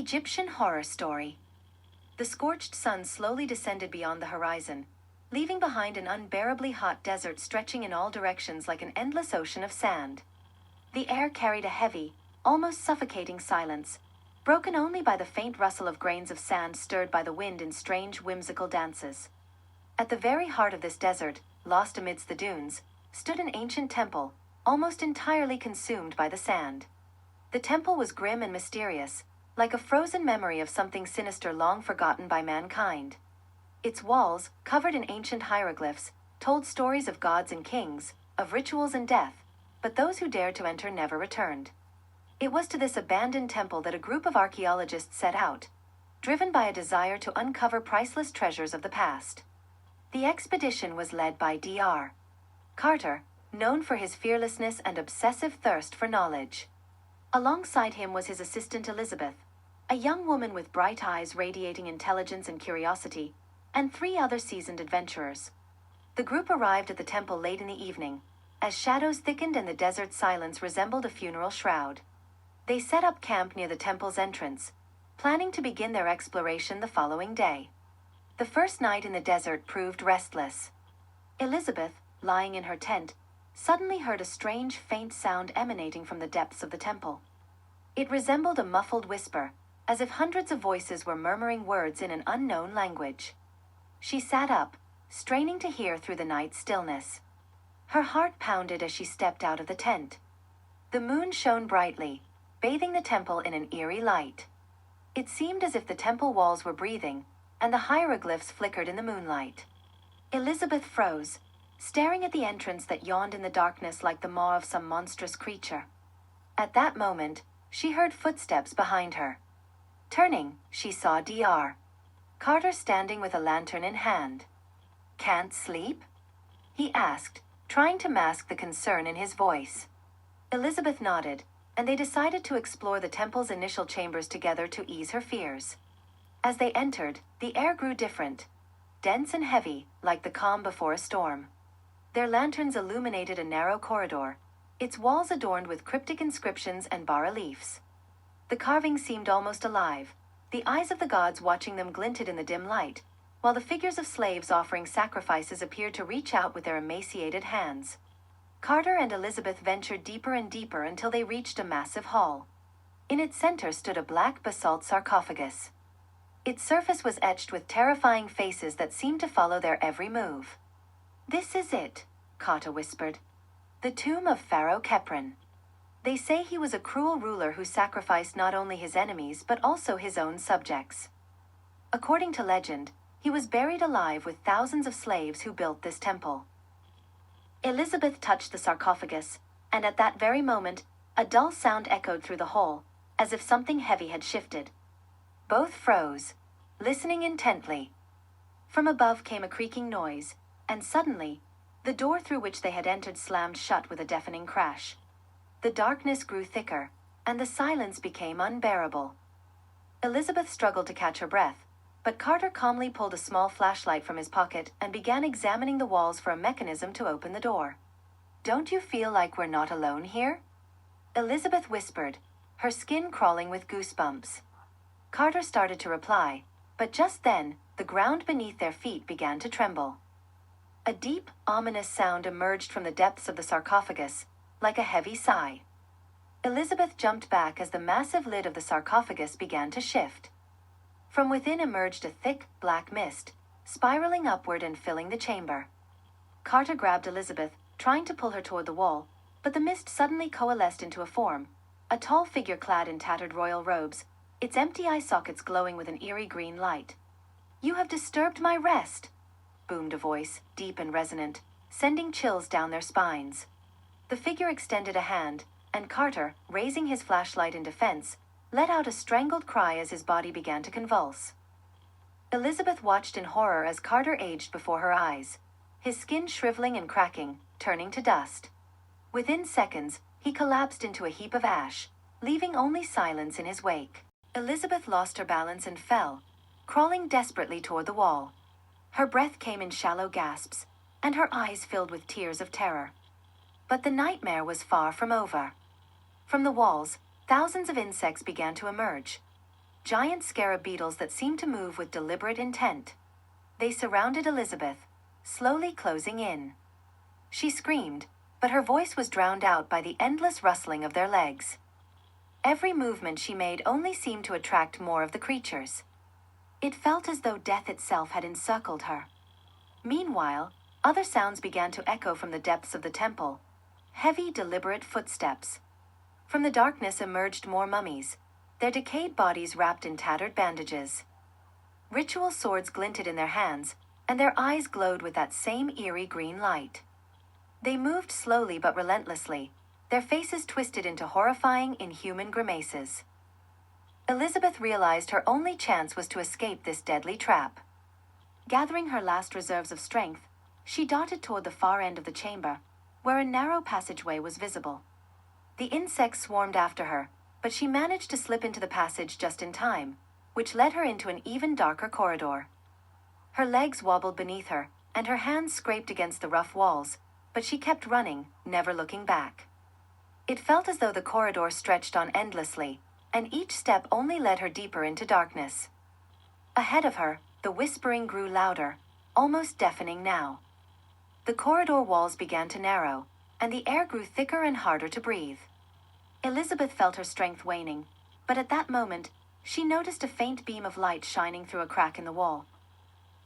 Egyptian horror story. The scorched sun slowly descended beyond the horizon, leaving behind an unbearably hot desert stretching in all directions like an endless ocean of sand. The air carried a heavy, almost suffocating silence, broken only by the faint rustle of grains of sand stirred by the wind in strange, whimsical dances. At the very heart of this desert, lost amidst the dunes, stood an ancient temple, almost entirely consumed by the sand. The temple was grim and mysterious, like a frozen memory of something sinister long forgotten by mankind. Its walls, covered in ancient hieroglyphs, told stories of gods and kings, of rituals and death, but those who dared to enter never returned. It was to this abandoned temple that a group of archaeologists set out, driven by a desire to uncover priceless treasures of the past. The expedition was led by Dr. Carter, known for his fearlessness and obsessive thirst for knowledge. Alongside him was his assistant Elizabeth, a young woman with bright eyes radiating intelligence and curiosity, and 3 other seasoned adventurers. The group arrived at the temple late in the evening, as shadows thickened and the desert silence resembled a funeral shroud. They set up camp near the temple's entrance, planning to begin their exploration the following day. The first night in the desert proved restless. Elizabeth, lying in her tent, suddenly heard a strange, faint sound emanating from the depths of the temple. It resembled a muffled whisper, as if hundreds of voices were murmuring words in an unknown language. She sat up, straining to hear through the night's stillness. Her heart pounded as she stepped out of the tent. The moon shone brightly, bathing the temple in an eerie light. It seemed as if the temple walls were breathing, and the hieroglyphs flickered in the moonlight. Elizabeth froze, staring at the entrance that yawned in the darkness like the maw of some monstrous creature. At that moment, she heard footsteps behind her. Turning, she saw Dr. Carter standing with a lantern in hand. "Can't sleep?" he asked, trying to mask the concern in his voice. Elizabeth nodded, and they decided to explore the temple's initial chambers together to ease her fears. As they entered, the air grew different, dense and heavy, like the calm before a storm. Their lanterns illuminated a narrow corridor, its walls adorned with cryptic inscriptions and bas-reliefs. The carvings seemed almost alive, the eyes of the gods watching them glinted in the dim light, while the figures of slaves offering sacrifices appeared to reach out with their emaciated hands. Carter and Elizabeth ventured deeper and deeper until they reached a massive hall. In its center stood a black basalt sarcophagus. Its surface was etched with terrifying faces that seemed to follow their every move. "This is it," Kata whispered. "The tomb of Pharaoh Khephren. They say he was a cruel ruler who sacrificed not only his enemies but also his own subjects. According to legend, he was buried alive with thousands of slaves who built this temple." Elizabeth touched the sarcophagus, and at that very moment, a dull sound echoed through the hole, as if something heavy had shifted. Both froze, listening intently. From above came a creaking noise, and suddenly, the door through which they had entered slammed shut with a deafening crash. The darkness grew thicker, and the silence became unbearable. Elizabeth struggled to catch her breath, but Carter calmly pulled a small flashlight from his pocket and began examining the walls for a mechanism to open the door. "Don't you feel like we're not alone here?" Elizabeth whispered, her skin crawling with goosebumps. Carter started to reply, but just then, the ground beneath their feet began to tremble. A deep, ominous sound emerged from the depths of the sarcophagus, like a heavy sigh. Elizabeth jumped back as the massive lid of the sarcophagus began to shift. From within emerged a thick, black mist, spiraling upward and filling the chamber. Carter grabbed Elizabeth, trying to pull her toward the wall, but the mist suddenly coalesced into a form, a tall figure clad in tattered royal robes, its empty eye sockets glowing with an eerie green light. "You have disturbed my rest," boomed a voice, deep and resonant, sending chills down their spines. The figure extended a hand, and Carter, raising his flashlight in defense, let out a strangled cry as his body began to convulse. Elizabeth watched in horror as Carter aged before her eyes, his skin shriveling and cracking, turning to dust. Within seconds, he collapsed into a heap of ash, leaving only silence in his wake. Elizabeth lost her balance and fell, crawling desperately toward the wall. Her breath came in shallow gasps, and her eyes filled with tears of terror. But the nightmare was far from over. From the walls, thousands of insects began to emerge. giant scarab beetles that seemed to move with deliberate intent. They surrounded Elizabeth, slowly closing in. She screamed, but her voice was drowned out by the endless rustling of their legs. Every movement she made only seemed to attract more of the creatures. It felt as though death itself had encircled her. Meanwhile, other sounds began to echo from the depths of the temple. Heavy, deliberate footsteps. From the darkness emerged more mummies, their decayed bodies wrapped in tattered bandages. Ritual swords glinted in their hands, and their eyes glowed with that same eerie green light. They moved slowly but relentlessly, their faces twisted into horrifying, inhuman grimaces. Elizabeth realized her only chance was to escape this deadly trap. Gathering her last reserves of strength, she darted toward the far end of the chamber, where a narrow passageway was visible. The insects swarmed after her, but she managed to slip into the passage just in time, which led her into an even darker corridor. Her legs wobbled beneath her, and her hands scraped against the rough walls, but she kept running, never looking back. It felt as though the corridor stretched on endlessly, and each step only led her deeper into darkness. Ahead of her, the whispering grew louder, almost deafening now. The corridor walls began to narrow, and the air grew thicker and harder to breathe. Elizabeth felt her strength waning, but at that moment, she noticed a faint beam of light shining through a crack in the wall.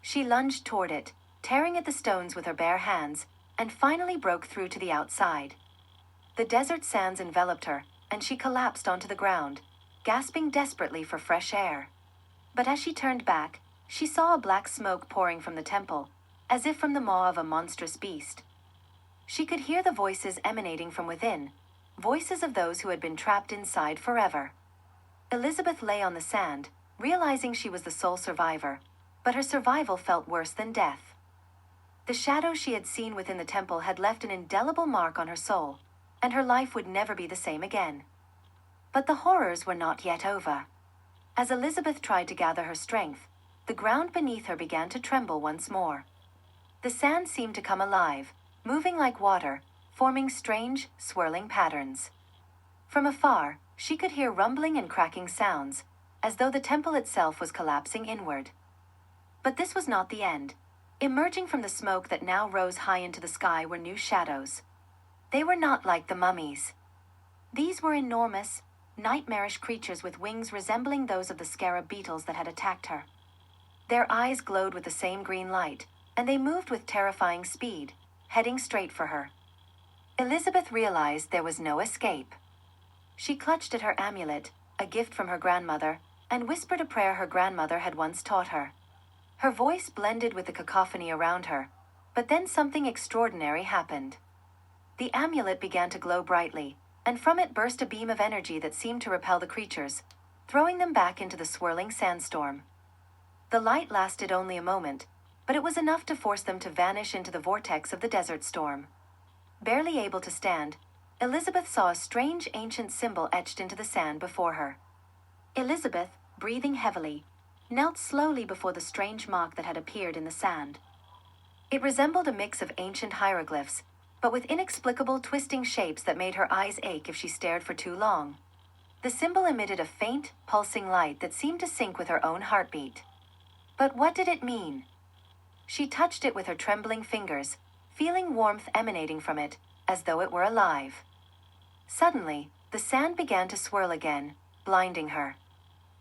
She lunged toward it, tearing at the stones with her bare hands, and finally broke through to the outside. The desert sands enveloped her, and she collapsed onto the ground, gasping desperately for fresh air. But as she turned back, she saw a black smoke pouring from the temple, as if from the maw of a monstrous beast. She could hear the voices emanating from within, voices of those who had been trapped inside forever. Elizabeth lay on the sand, realizing she was the sole survivor, but her survival felt worse than death. The shadow she had seen within the temple had left an indelible mark on her soul, and her life would never be the same again. But the horrors were not yet over. As Elizabeth tried to gather her strength, the ground beneath her began to tremble once more. The sand seemed to come alive, moving like water, forming strange, swirling patterns. From afar, she could hear rumbling and cracking sounds, as though the temple itself was collapsing inward. But this was not the end. Emerging from the smoke that now rose high into the sky were new shadows. They were not like the mummies. These were enormous, nightmarish creatures with wings resembling those of the scarab beetles that had attacked her. Their eyes glowed with the same green light, and they moved with terrifying speed, heading straight for her. Elizabeth realized there was no escape. She clutched at her amulet, a gift from her grandmother, and whispered a prayer her grandmother had once taught her. Her voice blended with the cacophony around her, but then something extraordinary happened. The amulet began to glow brightly, and from it burst a beam of energy that seemed to repel the creatures, throwing them back into the swirling sandstorm. The light lasted only a moment, but it was enough to force them to vanish into the vortex of the desert storm. Barely able to stand, Elizabeth saw a strange ancient symbol etched into the sand before her. Elizabeth, breathing heavily, knelt slowly before the strange mark that had appeared in the sand. It resembled a mix of ancient hieroglyphs, but with inexplicable twisting shapes that made her eyes ache if she stared for too long. The symbol emitted a faint, pulsing light that seemed to sync with her own heartbeat. But what did it mean? She touched it with her trembling fingers, feeling warmth emanating from it, as though it were alive. Suddenly, the sand began to swirl again, blinding her.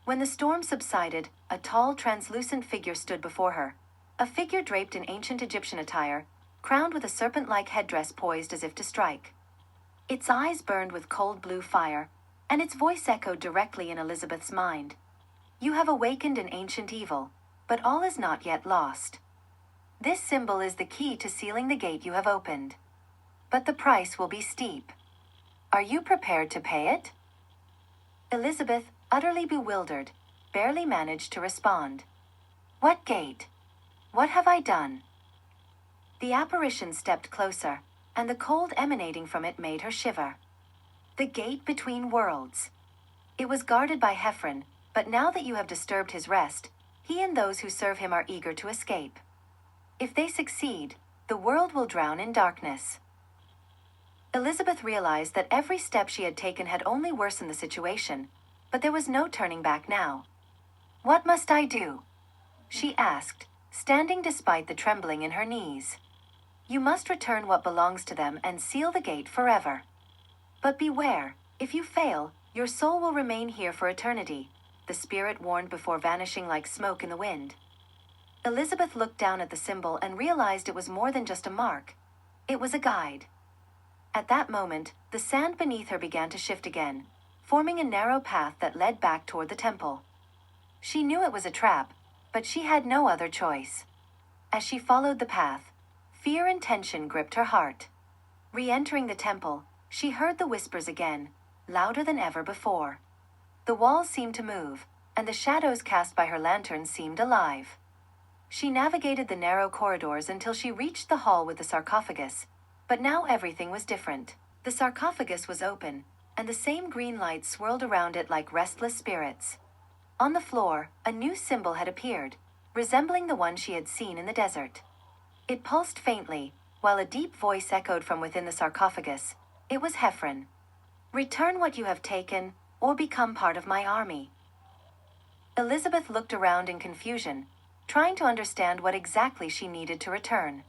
When the storm subsided, a tall, translucent figure stood before her, a figure draped in ancient Egyptian attire, crowned with a serpent-like headdress poised as if to strike. Its eyes burned with cold blue fire, and its voice echoed directly in Elizabeth's mind. "You have awakened an ancient evil, but all is not yet lost. This symbol is the key to sealing the gate you have opened. But the price will be steep. Are you prepared to pay it?" Elizabeth, utterly bewildered, barely managed to respond. "What gate? What have I done?" The apparition stepped closer, and the cold emanating from it made her shiver. The gate between worlds. It was guarded by Hephren, but now that you have disturbed his rest, he and those who serve him are eager to escape. If they succeed, the world will drown in darkness. Elizabeth realized that every step she had taken had only worsened the situation, but there was no turning back now. "What must I do?" she asked, standing despite the trembling in her knees. "You must return what belongs to them and seal the gate forever. But beware, if you fail, your soul will remain here for eternity," the spirit warned before vanishing like smoke in the wind. Elizabeth looked down at the symbol and realized it was more than just a mark. It was a guide. At that moment, the sand beneath her began to shift again, forming a narrow path that led back toward the temple. She knew it was a trap, but she had no other choice. As she followed the path, fear and tension gripped her heart. Re-entering the temple, she heard the whispers again, louder than ever before. The walls seemed to move, and the shadows cast by her lantern seemed alive. She navigated the narrow corridors until she reached the hall with the sarcophagus, but now everything was different. The sarcophagus was open, and the same green light swirled around it like restless spirits. On the floor, a new symbol had appeared, resembling the one she had seen in the desert. It pulsed faintly, while a deep voice echoed from within the sarcophagus. It was Hephren. "Return what you have taken, or become part of my army." Elizabeth looked around in confusion, trying to understand what exactly she needed to return.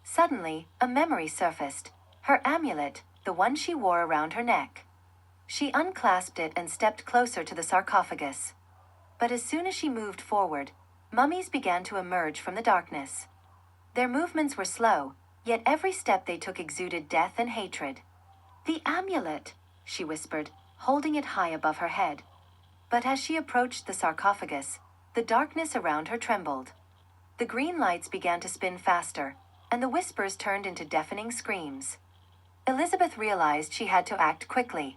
Suddenly, a memory surfaced, her amulet, the one she wore around her neck. She unclasped it and stepped closer to the sarcophagus. But as soon as she moved forward, mummies began to emerge from the darkness. Their movements were slow, yet every step they took exuded death and hatred. "The amulet," she whispered, holding it high above her head. But as she approached the sarcophagus, the darkness around her trembled. The green lights began to spin faster, and the whispers turned into deafening screams. Elizabeth realized she had to act quickly.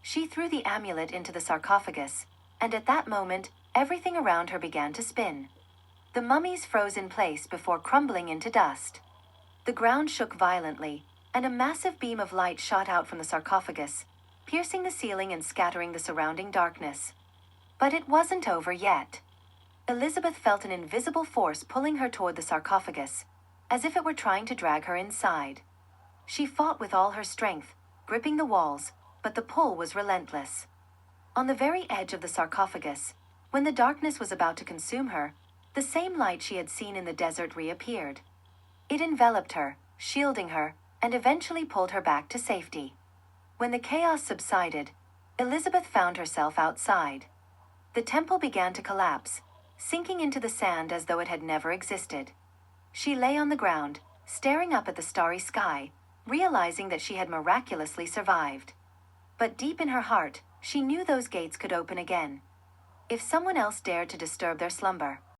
She threw the amulet into the sarcophagus, and at that moment, everything around her began to spin. The mummies froze in place before crumbling into dust. The ground shook violently, and a massive beam of light shot out from the sarcophagus, piercing the ceiling and scattering the surrounding darkness. But it wasn't over yet. Elizabeth felt an invisible force pulling her toward the sarcophagus, as if it were trying to drag her inside. She fought with all her strength, gripping the walls, but the pull was relentless. On the very edge of the sarcophagus, when the darkness was about to consume her, the same light she had seen in the desert reappeared. It enveloped her, shielding her, and eventually pulled her back to safety. When the chaos subsided, Elizabeth found herself outside. The temple began to collapse, sinking into the sand as though it had never existed. She lay on the ground, staring up at the starry sky, realizing that she had miraculously survived. But deep in her heart, she knew those gates could open again, if someone else dared to disturb their slumber.